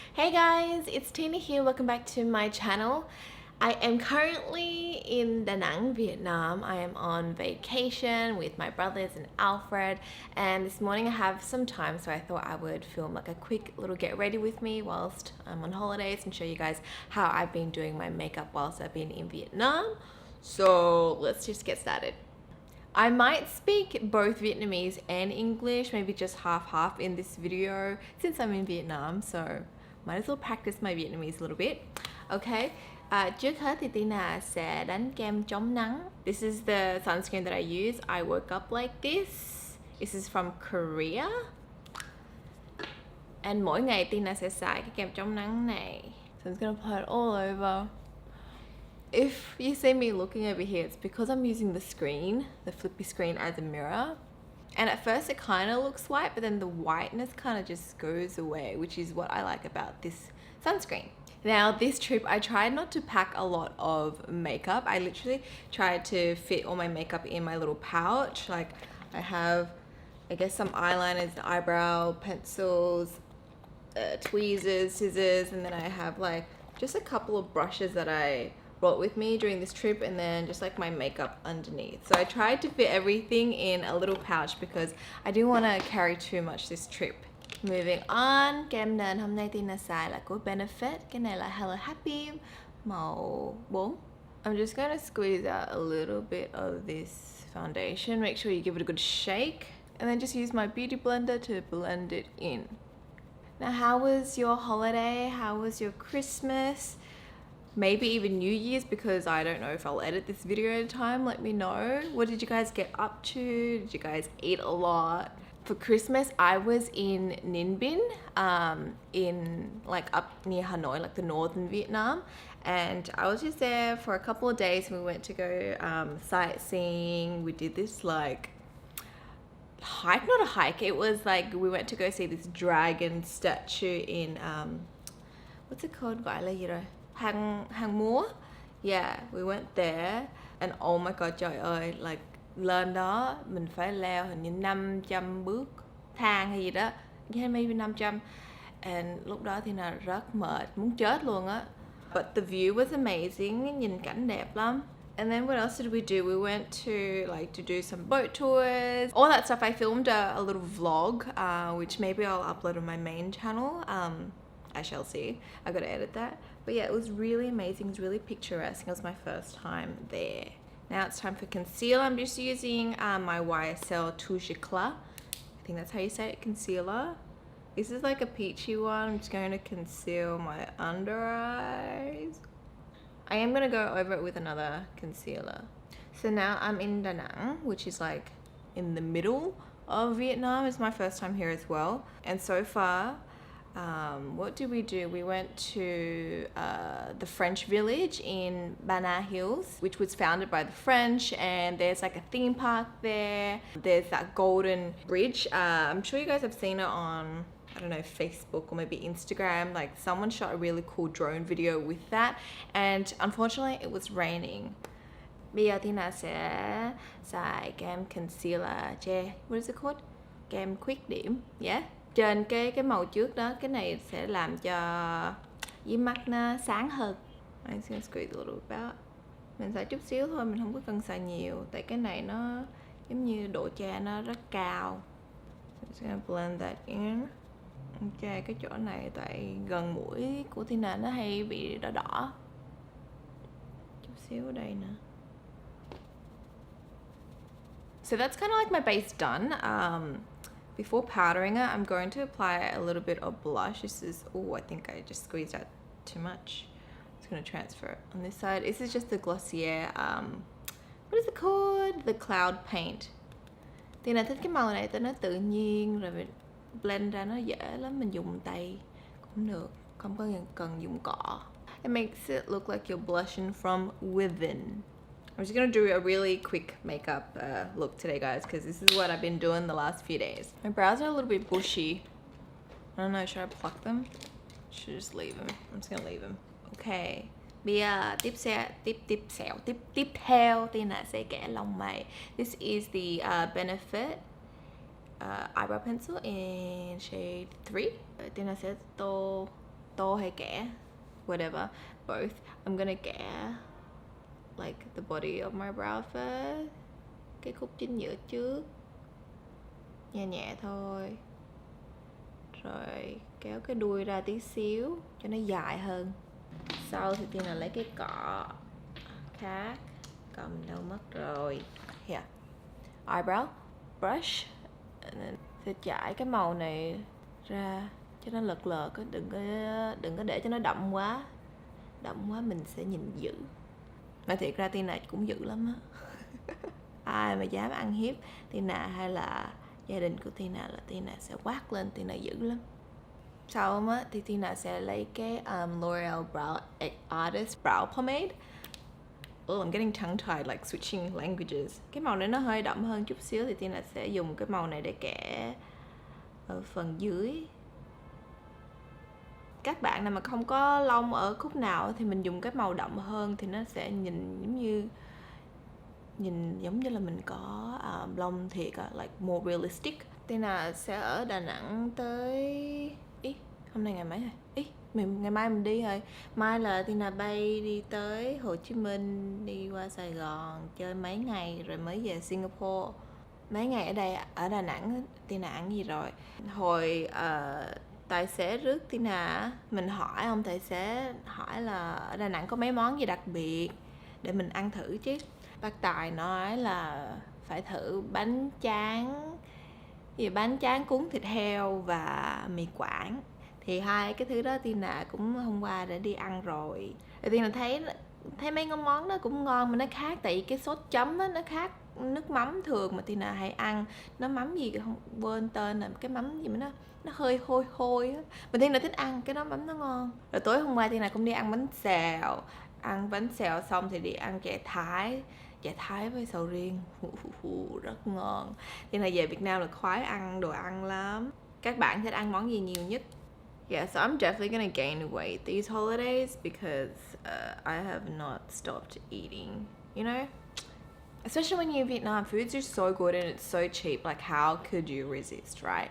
Hey guys, it's Tina here. Welcome back to my channel. I am currently in Da Nang, Vietnam. I am on vacation with my brothers and Alfred, and this morning I have some time, so I thought I would film like a quick little get ready with me whilst I'm on holidays and show you guys how I've been doing my makeup whilst I've been in Vietnam. So let's just get started. I might speak both Vietnamese and English, maybe just half-half in this video since I'm in Vietnam, so might as well practice my Vietnamese a little bit. Okay, trước hết thì Tina sẽ đánh kem chống nắng. This is the sunscreen that I use. I woke up like this. This is from Korea. And mỗi ngày Tina sẽ xài cái kem chống nắng này. So I'm just gonna apply it all over. If you see me looking over here, it's because I'm using the screen, the flippy screen, as a mirror. And at first it kind of looks white, but then the whiteness kind of just goes away, which is what I like about this sunscreen. Now this trip, I tried not to pack a lot of makeup. I literally tried to fit all my makeup in my little pouch. Like I have, I guess, some eyeliners, eyebrow pencils, tweezers, scissors, and then I have like just a couple of brushes that I brought with me during this trip, and then just like my makeup underneath. So I tried to fit everything in a little pouch because I didn't want to carry too much this trip. Moving on, kem nền hôm nay Tina xài là của Benefit. Cái này là Hello Happy màu 4. I'm just going to squeeze out a little bit of this foundation. Make sure you give it a good shake, and then just use my beauty blender to blend it in. Now, how was your holiday? How was your Christmas? Maybe even New Year's, because I don't know if I'll edit this video at a time. Let me know. What did you guys get up to? Did you guys eat a lot? For Christmas, I was in Ninh Binh, in like up near Hanoi, like the northern Vietnam. And I was just there for a couple of days, and we went to go sightseeing. We did this like hike, not a hike. It was like we went to go see this dragon statue in, what's it called? Gọi là gì rồi? Hang Múa. Yeah, we went there, and oh my god, trời ơi, like lên đó mình phải leo hình như 500 bước thang hay gì đó, yeah, maybe 500, and lúc đó thì là rất mệt, muốn chết luôn á. But the view was amazing, nhìn cảnh đẹp lắm. And then what else did we do? We went to like to do some boat tours, all that stuff. I filmed a little vlog, which maybe I'll upload on my main channel. I shall see. I gotta edit that. But yeah, it was really amazing. It was really picturesque. It was my first time there. Now it's time for concealer. I'm just using my YSL Touche Eclat. I think that's how you say it, concealer. This is like a peachy one. I'm just going to conceal my under eyes. I am gonna go over it with another concealer. So now I'm in Da Nang, which is like in the middle of Vietnam. It's my first time here as well. And so far, what did we do? We went to the French village in Bana Hills, which was founded by the French, and there's like a theme park there. There's that golden bridge. I'm sure you guys have seen it on, I don't know, Facebook or maybe Instagram. Like someone shot a really cool drone video with that, and unfortunately it was raining. Bây giờ Tina sẽ xài kem concealer che, what is it called? Kem khuyết điểm, yeah. Trên cái màu trước đó, cái này sẽ làm cho dưới mắt nó sáng hơn. I'm just gonna squeeze a little bit out. Mình xài chút xíu thôi, mình không có cần xài nhiều, tại cái này nó giống như độ che nó rất cao. So I'm just gonna blend that in. Ok, cái chỗ này tại gần mũi của Tina nó hay bị đỏ đỏ. Chút xíu ở đây nè. So that's kind of like my base done. Before powdering it, I'm going to apply a little bit of blush. This is, oh, I think I just squeezed out too much. I'm just going to transfer it on this side. This is just the Glossier, what is it called? The Cloud Paint. Thì là thích cái màu này, nó tự nhiên, rồi mình blend ra nó dễ lắm. Mình dùng tay cũng được, không có cần dùng cọ. It makes it look like you're blushing from within. I'm just gonna do a really quick makeup look today, guys, because this is what I've been doing the last few days. My brows are a little bit bushy. I don't know, should I pluck them? Should just leave them. I'm just gonna leave them. Okay. Bây giờ tiếp theo Tina sẽ kẻ lông mày. This is the Benefit eyebrow pencil in shade 3. Tina sẽ tô tô hay kẻ, whatever, both. I'm gonna kẻ like the body of my brow first, cái khúc chính giữa trước, nhẹ nhẹ thôi, rồi kéo cái đuôi ra tí xíu cho nó dài hơn. Sau thì tiên là lấy cái cọ khác, cầm đâu mất rồi, here, eyebrow brush, sẽ chải cái màu này ra cho nó lợt lợt, đừng có để cho nó đậm quá mình sẽ nhìn dữ. Mà thiệt ra Tina cũng dữ lắm á. Ai mà dám ăn hiếp Tina hay là gia đình của Tina là Tina sẽ quát lên, Tina dữ lắm. Sau á thì Tina sẽ lấy cái L'Oreal Brow Artist Brow Pomade. Oh, I'm getting tongue tied like switching languages. Cái màu này nó hơi đậm hơn chút xíu thì Tina sẽ dùng cái màu này để kẻ ở phần dưới. Các bạn nào mà không có lông ở khúc nào thì mình dùng cái màu đậm hơn thì nó sẽ nhìn giống như là mình có lông thiệt, like more realistic. Tina sẽ ở Đà Nẵng tới hôm nay ngày mấy rồi? Ngày mai mình đi rồi. Mai là Tina bay đi tới Hồ Chí Minh, đi qua Sài Gòn chơi mấy ngày rồi mới về Singapore. Mấy ngày ở đây ở Đà Nẵng Tina ăn gì rồi? Hồi tài xế rước Tina, mình hỏi ông tài xế hỏi là ở Đà Nẵng có mấy món gì đặc biệt để mình ăn thử chứ. Bác Tài nói là phải thử bánh tráng cuốn thịt heo và mì Quảng. Thì hai cái thứ đó Tina cũng hôm qua đã đi ăn rồi. Tina thấy mấy con món đó cũng ngon mà nó khác, tại vì cái sốt chấm đó, nó khác nước mắm thường mà Tina hay ăn. Nó mắm gì không quên tên, là cái mắm gì mà nó hơi hôi á. Mà Tina thích ăn cái đó, mắm nó ngon. Rồi tối hôm qua Tina cũng đi ăn bánh xèo xong thì đi ăn chè Thái với sầu riêng, rất ngon. Tina về Việt Nam là khoái ăn đồ ăn lắm. Các bạn thích ăn món gì nhiều nhất? Yeah, so I'm definitely gonna gain weight these holidays because I have not stopped eating, you know? Especially when you're in Vietnam, foods are so good and it's so cheap, like how could you resist, right?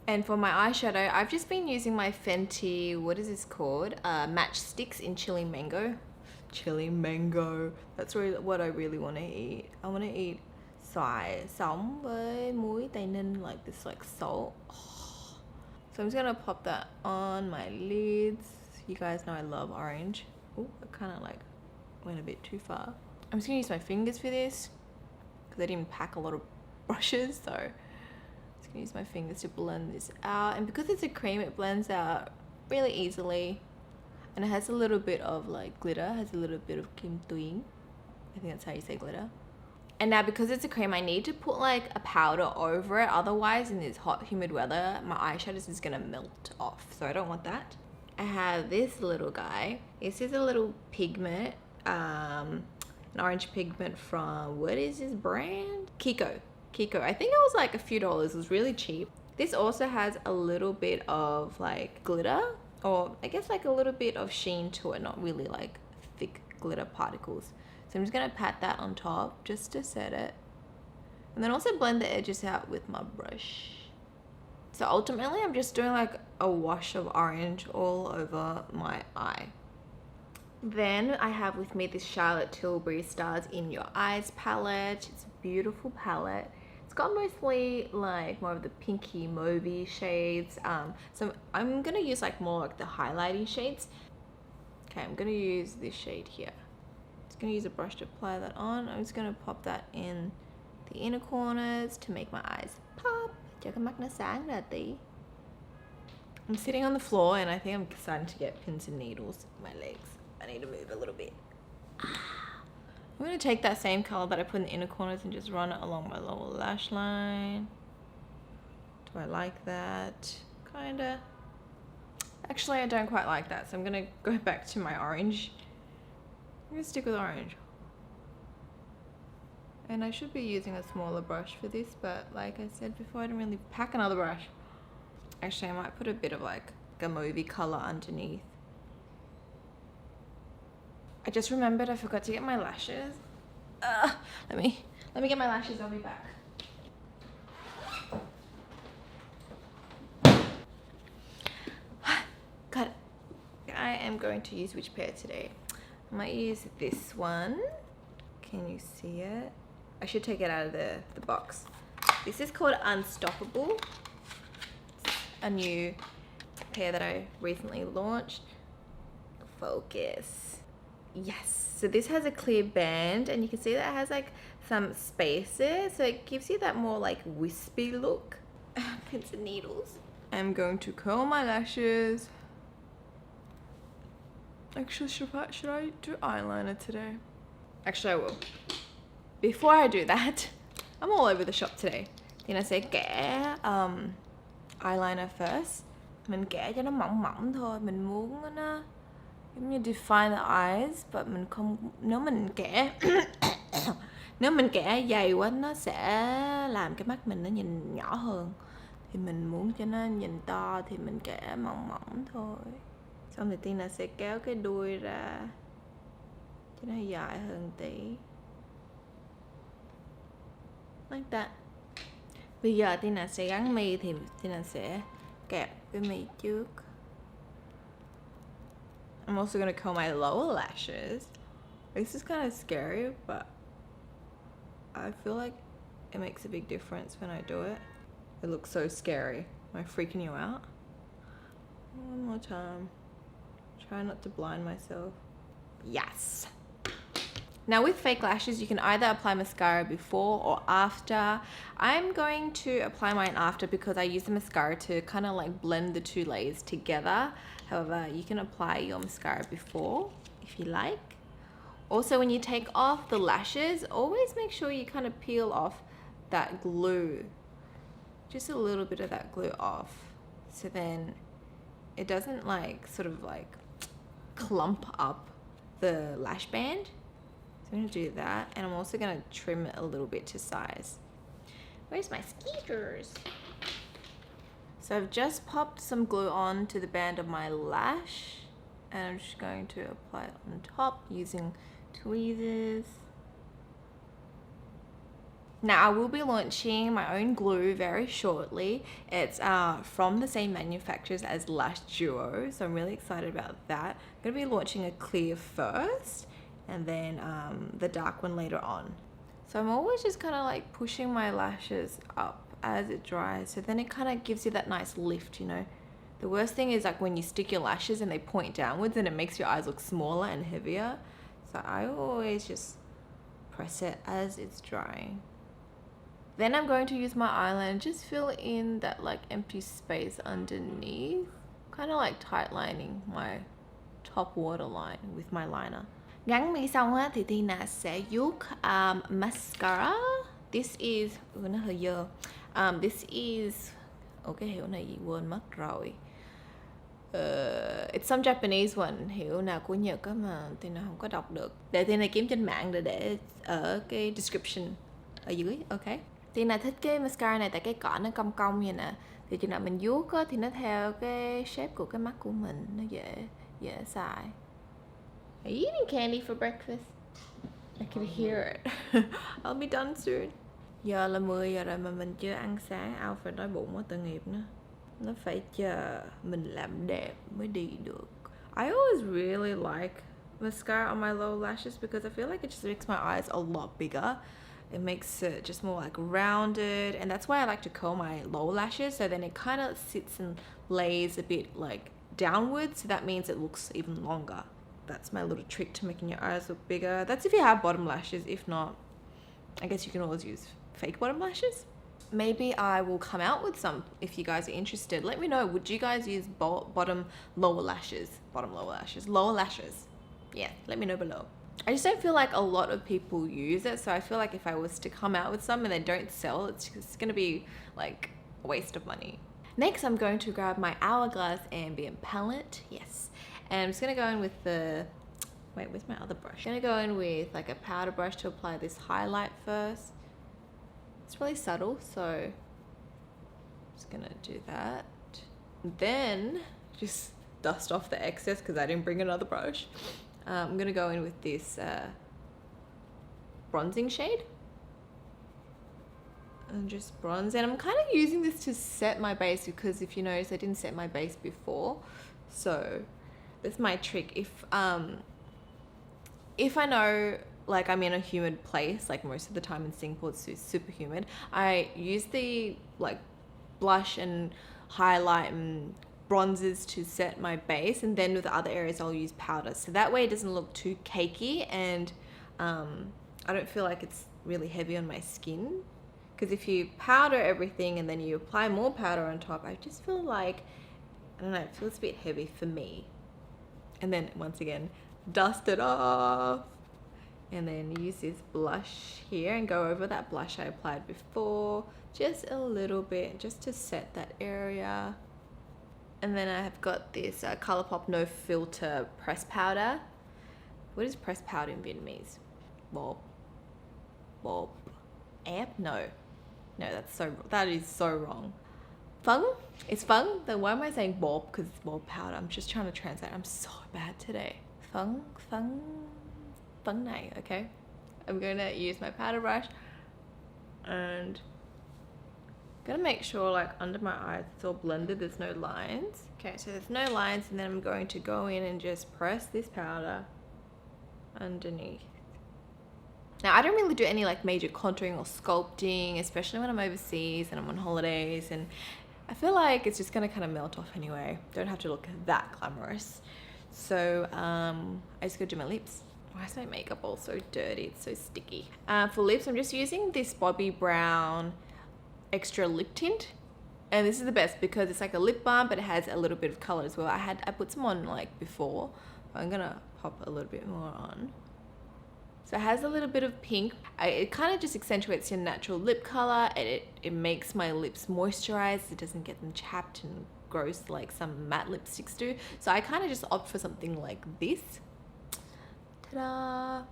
And for my eyeshadow, I've just been using my Fenty, what is this called? Match Sticks in Chili Mango. Chili Mango, that's really what I really want to eat. I want to eat xoài sống với muối Tây Ninh, like this like salt. So I'm just gonna pop that on my lids. You guys know I love orange. Oh, I kind of like went a bit too far. I'm just gonna use my fingers for this because I didn't pack a lot of brushes, so I'm just gonna use my fingers to blend this out. And because it's a cream, it blends out really easily. And it has a little bit of like glitter, has a little bit of kim tuyến. I think that's how you say glitter. And now because it's a cream, I need to put like a powder over it. Otherwise, in this hot, humid weather, my eyeshadow is just gonna melt off. So I don't want that. I have this little guy. This is a little pigment, an orange pigment from, what is this brand? Kiko. I think it was like a few dollars. It was really cheap. This also has a little bit of like glitter, or I guess like a little bit of sheen to it, not really like thick glitter particles. So I'm just gonna pat that on top just to set it. And then also blend the edges out with my brush. So ultimately I'm just doing like a wash of orange all over my eye. Then I have with me this Charlotte Tilbury Stars In Your Eyes palette. It's a beautiful palette. It's got mostly like more of the pinky mauvey shades. So I'm gonna use like more like the highlighting shades. Okay, I'm gonna use this shade here. Gonna use a brush to apply that on. I'm just gonna pop that in the inner corners to make my eyes pop. Cho cái mắt nó sáng ra tí. I'm sitting on the floor and I think I'm starting to get pins and needles in my legs. I need to move a little bit. I'm gonna take that same color that I put in the inner corners and just run it along my lower lash line. Do I like that? Kinda. Actually, I don't quite like that, so I'm gonna go back to my orange. I'm gonna stick with orange. And I should be using a smaller brush for this, but like I said before, I didn't really pack another brush. Actually, I might put a bit of like a mauvey color underneath. I just remembered I forgot to get my lashes. Let me get my lashes, I'll be back. Got it. I am going to use which pair today. I might use this one. Can you see it? I should take it out of the box. This is called Unstoppable. It's a new pair that I recently launched. Focus. Yes. So this has a clear band, and you can see that it has like some spaces. So it gives you that more like wispy look. Pins and needles. I'm going to curl my lashes. Actually, should I do eyeliner today? Actually, I will. Before I do that, I'm all over the shop today. Thì nó sẽ kẻ eyeliner first. Mình kẻ cho nó mỏng mỏng thôi. Mình muốn nó giống như define the eyes, but mình không, nếu mình kẻ nếu mình kẻ dày quá nó sẽ làm cái mắt mình nó nhìn nhỏ hơn. Thì mình muốn cho nó nhìn to thì mình kẻ mỏng mỏng thôi. Xong thì Tina sẽ kéo cái đuôi ra cho nó dài hơn tí. Like that. Bây giờ Tina sẽ gắn mi thì Tina sẽ kẹp cái mi trước. I'm also going to curl my lower lashes. This is kind of scary, but I feel like it makes a big difference when I do it. It looks so scary. Am I freaking you out? One more time. Try not to blind myself. Yes! Now with fake lashes, you can either apply mascara before or after. I'm going to apply mine after because I use the mascara to kind of like blend the two layers together. However, you can apply your mascara before if you like. Also, when you take off the lashes, always make sure you kind of peel off that glue. Just a little bit of that glue off. So then it doesn't like sort of like clump up the lash band. So I'm going to do that, and I'm also going to trim it a little bit to size. Where's my skeeters? So I've just popped some glue on to the band of my lash, and I'm just going to apply it on top using tweezers. Now I will be launching my own glue very shortly. It's from the same manufacturers as Lash Duo, so I'm really excited about that. I'm going to be launching a clear first, and then the dark one later on. So I'm always just kind of like pushing my lashes up as it dries, so then it kind of gives you that nice lift, you know. The worst thing is like when you stick your lashes and they point downwards and it makes your eyes look smaller and heavier. So I always just press it as it's drying. Then I'm going to use my eyeliner and just fill in that like empty space underneath, kind of like tight lining my top waterline with my liner. Gắn mi xong á thì Tina sẽ vuốt mascara. This is nó hơi dơ. This is cái hiệu này gì quên mất rồi. It's some Japanese one, hiệu nào của Nhật á mà Tina không có đọc được. Để Tina kiếm trên mạng để ở cái description ở dưới, ok. Tina thích cái mascara này tại cái cọ nó cong cong vậy nè. Thì chừng nào mình vuốt á thì nó theo cái shape của cái mắt của mình, nó dễ xài. Are you eating candy for breakfast? I can hear it. I'll be done soon. Giờ là 10 giờ rồi mà mình chưa ăn sáng. Alfred đói bụng quá, tội nghiệp nữa. Nó phải chờ mình làm đẹp mới đi được. I always really like mascara on my lower lashes because I feel like it just makes my eyes a lot bigger. It makes it just more like rounded, and that's why I like to curl my lower lashes, so then it kind of sits and lays a bit like downwards, so that means it looks even longer. That's my little trick to making your eyes look bigger. That's if you have bottom lashes. If not, I guess you can always use fake bottom lashes. Maybe I will come out with some if you guys are interested. Let me know, would you guys use lower lashes? Lower lashes. Yeah, let me know below. I just don't feel like a lot of people use it, so I feel like if I was to come out with some and they don't sell, it's just gonna be like a waste of money. Next, I'm going to grab my Hourglass Ambient palette. Yes. And I'm just gonna go in with the, wait, where's my other brush? I'm gonna go in with like a powder brush to apply this highlight first. It's really subtle, so I'm just gonna do that. Then just dust off the excess because I didn't bring another brush. I'm gonna go in with this bronzing shade. And just bronze, and I'm kind of using this to set my base because if you notice I didn't set my base before, so This is my trick. If I know like I'm in a humid place, like most of the time in Singapore it's super humid, I use the like blush and highlight and bronzers to set my base, and then with the other areas I'll use powder, so that way it doesn't look too cakey, and I don't feel like it's really heavy on my skin. Because if you powder everything and then you apply more powder on top, I just feel like, I don't know, it feels a bit heavy for me. And then once again, dust it off, and then use this blush here and go over that blush I applied before, just a little bit, just to set that area. And then I have got this Colourpop No Filter press powder. What is press powder in Vietnamese? Bob. Amp? No, that is so wrong. Phung? It's phung? Then why am I saying bob? Because it's bob powder. I'm just trying to translate. I'm so bad today. Phung nai, okay? I'm gonna use my powder brush and I'm gonna make sure like under my eyes it's all blended, there's no lines. Okay, so there's no lines, and then I'm going to go in and just press this powder underneath. Now, I don't really do any like major contouring or sculpting, especially when I'm overseas and I'm on holidays, and I feel like it's just gonna kind of melt off anyway. Don't have to look that glamorous. So I just go do my lips. Why is my makeup all so dirty? It's so sticky. For lips, I'm just using this Bobbi Brown extra lip tint, and this is the best because it's like a lip balm, but it has a little bit of color as well. I put some on like before, but I'm gonna pop a little bit more on. So it has a little bit of pink. It kind of just accentuates your natural lip color, and it makes my lips moisturized. It doesn't get them chapped and gross like some matte lipsticks do. So I kind of just opt for something like this. Ta-da!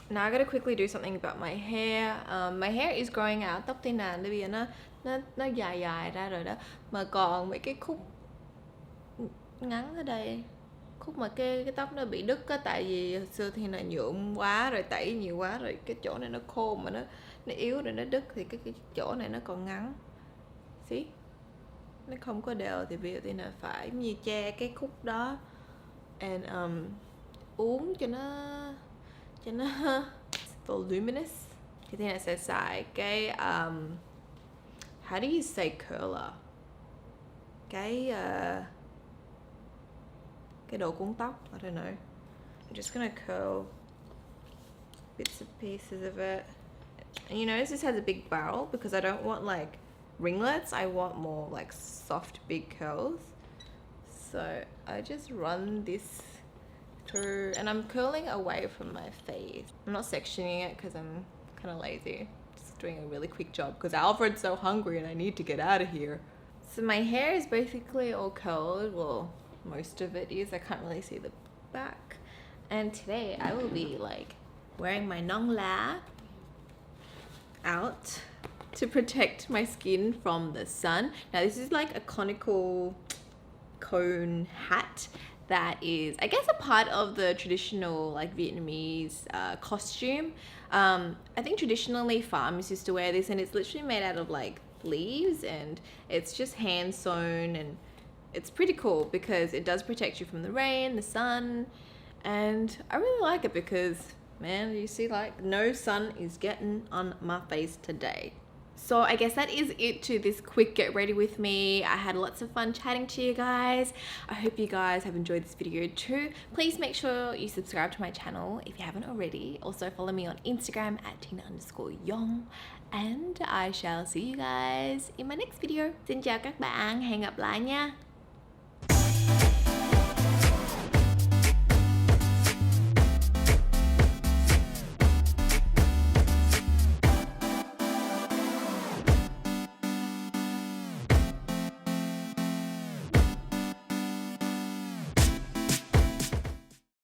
Now I gotta quickly do something about my hair. My hair is growing out. Tóc thì nàn tại vì nó dài ra rồi đó. Mà còn mấy cái khúc ngắn ở đây, khúc mà cái tóc nó bị đứt á, tại vì hồi xưa thì là nhuộm quá rồi, tẩy nhiều quá rồi, cái chỗ này nó khô mà nó yếu rồi nó đứt, thì cái chỗ này nó còn ngắn. See? Nó không có đều, thì bây giờ thì là phải như che cái khúc đó, and uống cho nó voluminous. Thì thế này sẽ xài cái how do you say curler? Cái đồ cuốn tóc, I don't know. I'm just gonna curl bits and pieces of it. And you notice this has a big barrel because I don't want like ringlets, I want more like soft big curls. So I just run this through, and I'm curling away from my face. I'm not sectioning it because I'm kind of lazy. Just doing a really quick job because Alfred's so hungry and I need to get out of here. So my hair is basically all curled. Well, most of it is. I can't really see the back. And today I will be like wearing my nong la out to protect my skin from the sun. Now this is like a conical cone hat that is, I guess, a part of the traditional like Vietnamese costume. I think traditionally farmers used to wear this, and it's literally made out of like leaves, and it's just hand sewn, and it's pretty cool because it does protect you from the rain, the sun, and I really like it because, man, you see, like, no sun is getting on my face today. So I guess that is it to this quick get ready with me. I had lots of fun chatting to you guys. I hope you guys have enjoyed this video too. Please make sure you subscribe to my channel if you haven't already. Also follow me on Instagram at tina_yong. And I shall see you guys in my next video. Xin chào các bạn, hẹn gặp lại nha.